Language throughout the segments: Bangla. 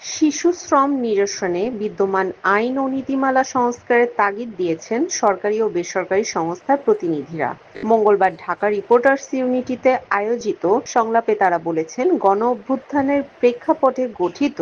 শিশু শ্রম নিরসনে বিদ্যমান আইন ও নীতিমালা সংস্কারের তাগিদ দিয়েছেন সরকারি ও বেসরকারি সংস্থার প্রতিনিধিরা। মঙ্গলবার ঢাকা রিপোর্টার্স ইউনিটিতে আয়োজিত সংলাপে তারা বলেছেন, গণ অভ্যুত্থানের প্রেক্ষাপটে গঠিত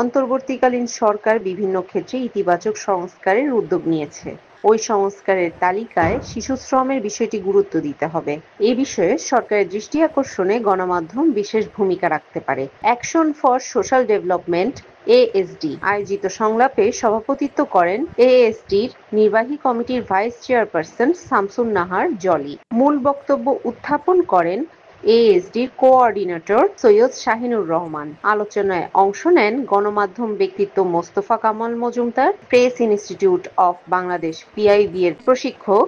অন্তর্বর্তীকালীন সরকার বিভিন্ন ক্ষেত্রে ইতিবাচক সংস্কারের উদ্যোগ নিয়েছে। ওই সংস্কারের তালিকায় শিশু শ্রমের বিষয়টি গুরুত্ব দিতে হবে। এ বিষয়ে সরকারের দৃষ্টি আকর্ষণে গণমাধ্যম বিশেষ ভূমিকা রাখতে পারে। Action for social development ASD আয়োজিত সংলাপে সভাপতিত্ব করেন এএসডির নির্বাহী কমিটির ভাইস চেয়ারপারসন শামসুন নাহার জলি। মূল বক্তব্য উত্থাপন করেন এএসডির কোঅর্ডিনেটর সৈয়দ শাহিনুর রহমান। আলোচনায় অংশ নেন গণমাধ্যম ব্যক্তিত্ব Mostafa Kamal Majumdar, press institute of Bangladesh PIB এর প্রশিক্ষক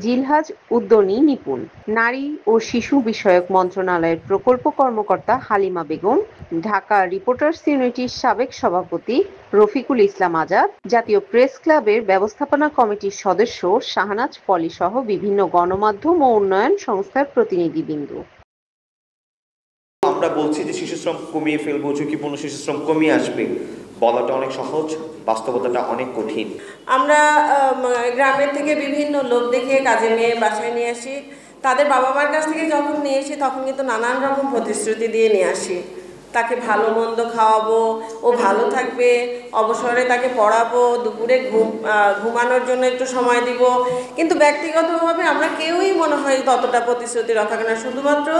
জিলহাজ উদ্দনী নিপুণ, নারী ও শিশু বিষয়ক মন্ত্রণালয়ের প্রকল্প কর্মকর্তা হালিমা বেগম, ঢাকা রিপোর্টার্স ইউনিটির সাবেক সভাপতি রফিকুল ইসলাম আজাদ, জাতীয় প্রেস ক্লাবের ব্যবস্থাপনা কমিটির সদস্য শাহনাজ পলি সহ বিভিন্ন গণমাধ্যম ও উন্নয়ন সংস্থার প্রতিনিধিবৃন্দ। আমরা বলছি যে শিশু শ্রম কমিয়ে ফেলবো, ঝুঁকিপূর্ণ শিশু শ্রম কমিয়ে আসবে, বলাটা অনেক সহজ, বাস্তবতাটা অনেক কঠিন। আমরা গ্রামের থেকে বিভিন্ন লোক দেখিয়ে কাজে নিয়ে বাসায় নিয়ে আসি। তাদের বাবা মার কাছ থেকে যখন নিয়ে আসি তখন কিন্তু নানান রকম প্রতিশ্রুতি দিয়ে নিয়ে আসি। তাকে ভালো মন্দ খাওয়াবো, ও ভালো থাকবে, অবসরে তাকে পড়াবো, দুপুরে ঘুমানোর জন্য একটু সময় দিব। কিন্তু ব্যক্তিগতভাবে আমরা কেউই মনে হয় ততটা প্রতিশ্রুতি রক্ষা করি না। শুধুমাত্র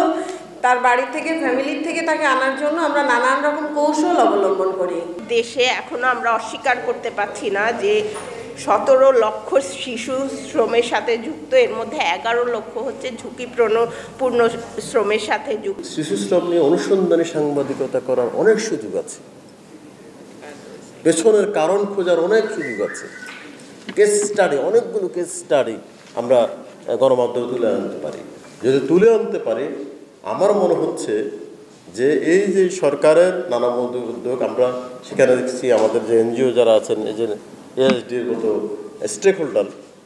তার বাড়ি থেকে, ফ্যামিলির থেকে তাকে আনার জন্য আমরা নানান রকম কৌশল অবলম্বন করি। দেশে এখনো আমরা অস্বীকার করতে পারছি না যে 17 লক্ষ শিশু শ্রমের সাথে যুক্ত, এর মধ্যে 11 লক্ষ হচ্ছে ঝুঁকিপূর্ণ শ্রমের সাথে যুক্ত। শিশু শ্রম নিয়ে অনুসন্ধানী সাংবাদিকতা করার অনেক সুযোগ আছে, পেছনের কারণ খোঁজার অনেক সুযোগ আছে। কেস স্টাডি, অনেকগুলো কেস স্টাডি আমরা গণমাধ্যমে তুলে আনতে পারি। যদি তুলে আনতে পারি, আমার মনে হচ্ছে যে এই যে সরকারের নানা উদ্যোগ, আমরা সেখানে দেখছি আমাদের যে এনজিও যারা আছেন, এই যে এএসডির মতো স্টেক হোল্ডার,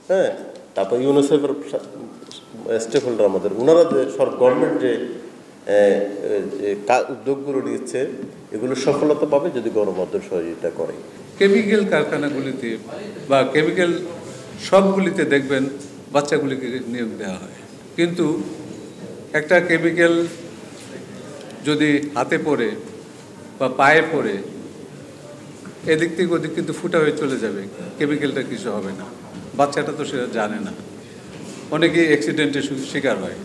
হ্যাঁ, তারপর ইউনিসেফের স্টেক হোল্ডার আমাদের, ওনারা যে গভর্নমেন্ট যে উদ্যোগগুলো নিচ্ছে, এগুলো সফলতা পাবে যদি গণমাধ্যম সহযোগিতা করে। কেমিক্যাল কারখানাগুলিতে বা কেমিক্যাল শপগুলিতে দেখবেন বাচ্চাগুলিকে নিয়োগ দেওয়া হয়, কিন্তু একটা কেমিক্যাল যদি হাতে পড়ে বা পায়ে পড়ে এদিক থেকে ওদিক কিন্তু ফুটা হয়ে চলে যাবে, কেমিক্যালটা কিছু হবে না। বাচ্চাটা তো সেটা জানে না, অনেকেই অ্যাক্সিডেন্টের শিকার হয়।